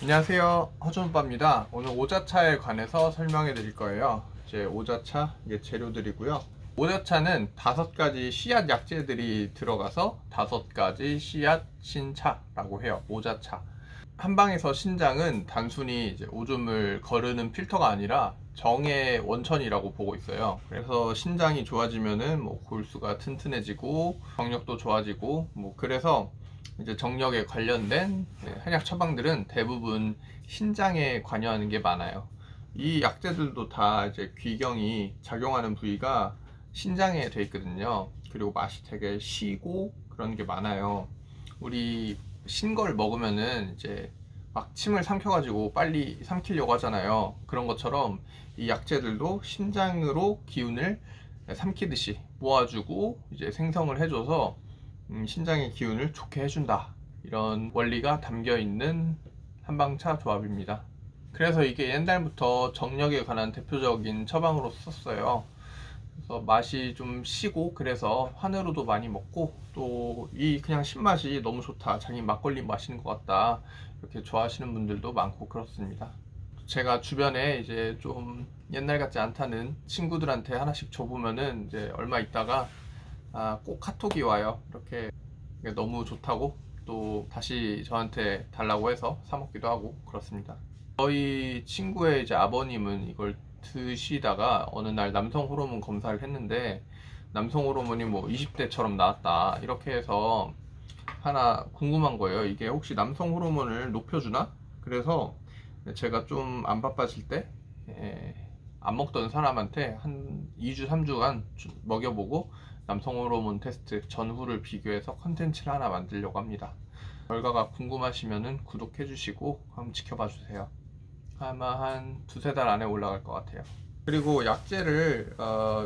안녕하세요, 허준오빠입니다. 오늘 오자차에 관해서 설명해 드릴 거예요. 이제 오자차 이게 재료들이고요. 오자차는 5가지 씨앗 약재들이 들어가서 5가지 씨앗 신차라고 해요. 오자차. 한방에서 신장은 단순히 이제 오줌을 거르는 필터가 아니라 정의 원천이라고 보고 있어요. 그래서 신장이 좋아지면은 뭐 골수가 튼튼해지고 정력도 좋아지고 뭐 그래서 이제 정력에 관련된 한약 처방들은 대부분 신장에 관여하는 게 많아요. 이 약재들도 다 이제 귀경이 작용하는 부위가 신장에 돼 있거든요. 그리고 맛이 되게 시고 그런 게 많아요. 우리 신 걸 먹으면은 이제 막 침을 삼켜가지고 빨리 삼키려고 하잖아요. 그런 것처럼 이 약재들도 신장으로 기운을 삼키듯이 모아주고 이제 생성을 해줘서 신장의 기운을 좋게 해준다. 이런 원리가 담겨 있는 한방차 조합입니다. 그래서 이게 옛날부터 정력에 관한 대표적인 처방으로 썼어요. 그래서 맛이 좀 시고 그래서 환으로도 많이 먹고 또 이 그냥 신맛이 너무 좋다. 자기 막걸리 마시는 것 같다. 이렇게 좋아하시는 분들도 많고 그렇습니다. 제가 주변에 이제 좀 옛날 같지 않다는 친구들한테 하나씩 줘보면은 이제 얼마 있다가 꼭 카톡이 와요. 이렇게 너무 좋다고 또 다시 저한테 달라고 해서 사 먹기도 하고 그렇습니다. 저희 친구의 이제 아버님은 이걸 드시다가 어느 날 남성 호르몬 검사를 했는데 남성 호르몬이 뭐 20대처럼 나왔다 이렇게 해서 하나 궁금한 거예요. 이게 혹시 남성 호르몬을 높여주나? 그래서 제가 좀 안 바빠질 때 안 먹던 사람한테 한 2주 3주간 먹여보고 남성 호르몬 테스트 전후를 비교해서 컨텐츠를 하나 만들려고 합니다. 결과가 궁금하시면 구독해 주시고 한번 지켜봐 주세요. 아마 한 두세 달 안에 올라갈 것 같아요. 그리고 약재를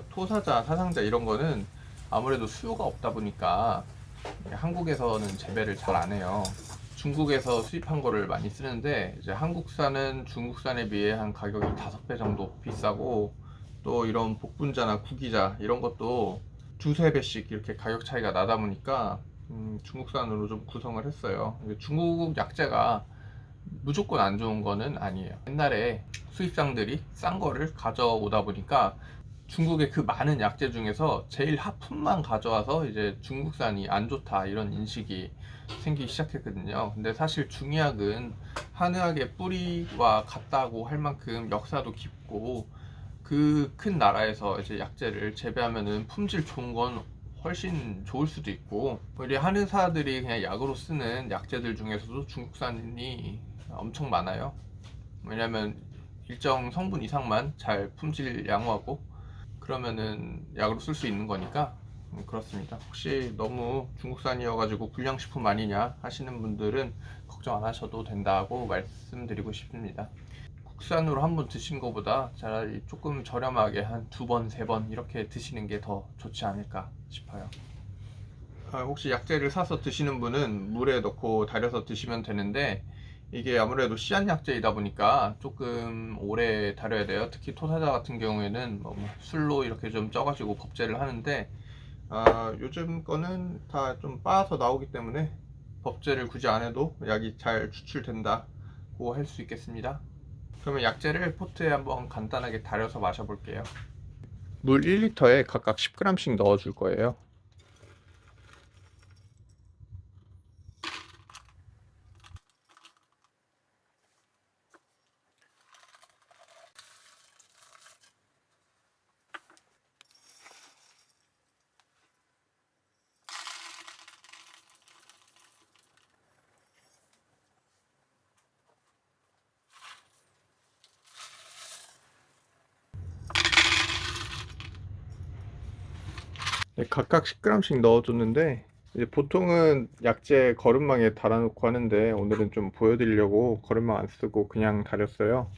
토사자, 사상자 이런 거는 아무래도 수요가 없다 보니까 한국에서는 재배를 잘 안 해요. 중국에서 수입한 거를 많이 쓰는데 이제 한국산은 중국산에 비해 한 가격이 5배 정도 비싸고 또 이런 복분자나 구기자 이런 것도 두세 배씩 이렇게 가격 차이가 나다 보니까 중국산으로 좀 구성을 했어요. 중국 약재가 무조건 안 좋은 거는 아니에요. 옛날에 수입상들이 싼 거를 가져오다 보니까 중국의 그 많은 약재 중에서 제일 하품만 가져와서 이제 중국산이 안 좋다 이런 인식이 생기기 시작했거든요. 근데 사실 중의학은 한의학의 뿌리와 같다고 할 만큼 역사도 깊고 그 큰 나라에서 이제 약재를 재배하면은 품질 좋은 건 훨씬 좋을 수도 있고 우리 한의사들이 그냥 약으로 쓰는 약재들 중에서도 중국산이 엄청 많아요. 왜냐면 일정 성분 이상만 잘 품질 양호하고 그러면은 약으로 쓸 수 있는 거니까 그렇습니다. 혹시 너무 중국산이어가지고 불량식품 아니냐 하시는 분들은 걱정 안 하셔도 된다고 말씀드리고 싶습니다. 국산으로 한번 드신 것보다 차라리 조금 저렴하게 한 2번, 3번 이렇게 드시는 게 더 좋지 않을까 싶어요. 혹시 약재를 사서 드시는 분은 물에 넣고 달여서 드시면 되는데 이게 아무래도 씨앗약재이다 보니까 조금 오래 달여야 돼요. 특히 토사자 같은 경우에는 뭐 술로 이렇게 좀 쪄가지고 법제를 하는데 요즘 거는 다 좀 빻아서 나오기 때문에 법제를 굳이 안 해도 약이 잘 추출된다고 할 수 있겠습니다. 그러면 약재를 포트에 한번 간단하게 달여서 마셔볼게요. 물 1리터에 각각 10g씩 넣어줄 거예요. 네, 각각 10g씩 넣어줬는데 이제 보통은 약재 거름망에 달아놓고 하는데 오늘은 좀 보여드리려고 거름망 안 쓰고 그냥 달였어요.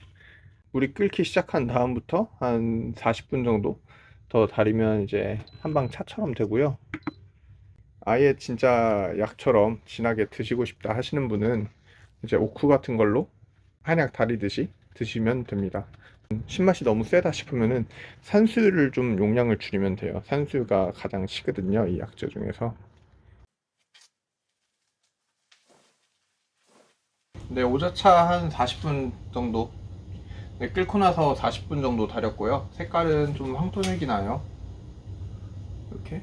물이 끓기 시작한 다음부터 한 40분 정도 더 달이면 이제 한방 차처럼 되고요. 아예 진짜 약처럼 진하게 드시고 싶다 하시는 분은 이제 옥후 같은 걸로 한약 달이듯이 드시면 됩니다. 신맛이 너무 세다 싶으면은 산수유를 좀 용량을 줄이면 돼요. 산수유가 가장 시거든요, 이 약재 중에서. 네, 오자차 한 40분 정도. 네, 끓고 나서 40분 정도 달였고요. 색깔은 좀 황토색이 나요. 이렇게.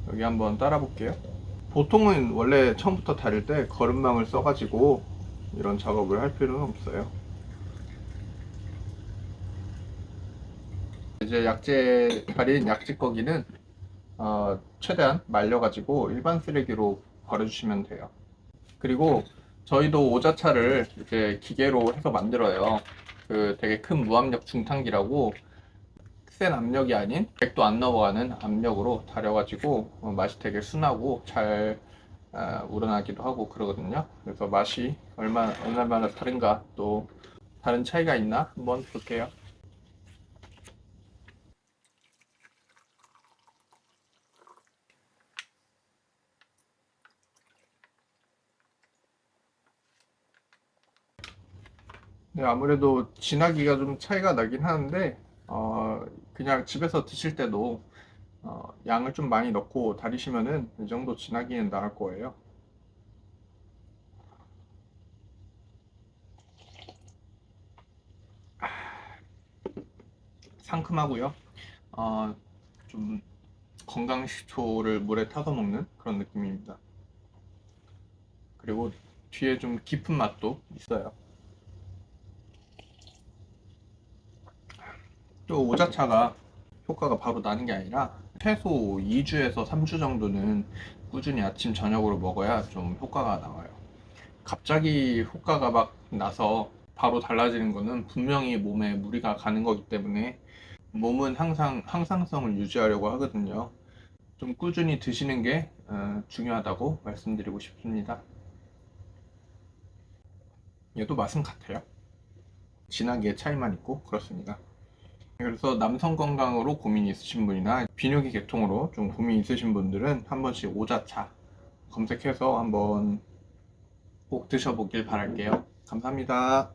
여기 한번 따라 볼게요. 보통은 원래 처음부터 다릴 때 거름망을 써가지고 이런 작업을 할 필요는 없어요. 이제 약재 달인 약지거기는 최대한 말려가지고 일반 쓰레기로 버려주시면 돼요. 그리고 저희도 오자차를 이제 기계로 해서 만들어요. 그 되게 큰 무압력 중탕기라고 센 압력이 아닌 100도 안 넘어가는 압력으로 달여가지고 맛이 되게 순하고 잘 우러나기도 하고 그러거든요. 그래서 맛이 얼마나 다른가, 또 다른 차이가 있나 한번 볼게요. 네, 아무래도 진하기가 좀 차이가 나긴 하는데 그냥 집에서 드실 때도 양을 좀 많이 넣고 다리시면은 이 정도 진하기는 나을 거예요. 상큼하고요. 어, 좀 건강식초를 물에 타서 먹는 그런 느낌입니다. 그리고 뒤에 좀 깊은 맛도 있어요. 또 오자차가 효과가 바로 나는 게 아니라 최소 2주에서 3주 정도는 꾸준히 아침 저녁으로 먹어야 좀 효과가 나와요. 갑자기 효과가 막 나서 바로 달라지는 거는 분명히 몸에 무리가 가는 거기 때문에, 몸은 항상 항상성을 유지하려고 하거든요. 좀 꾸준히 드시는 게 중요하다고 말씀드리고 싶습니다. 얘도 맛은 같아요. 진하게 차이만 있고 그렇습니다. 그래서 남성 건강으로 고민이 있으신 분이나 비뇨기 계통으로 좀 고민이 있으신 분들은 한 번씩 오자차 검색해서 한번 꼭 드셔보길 바랄게요. 감사합니다.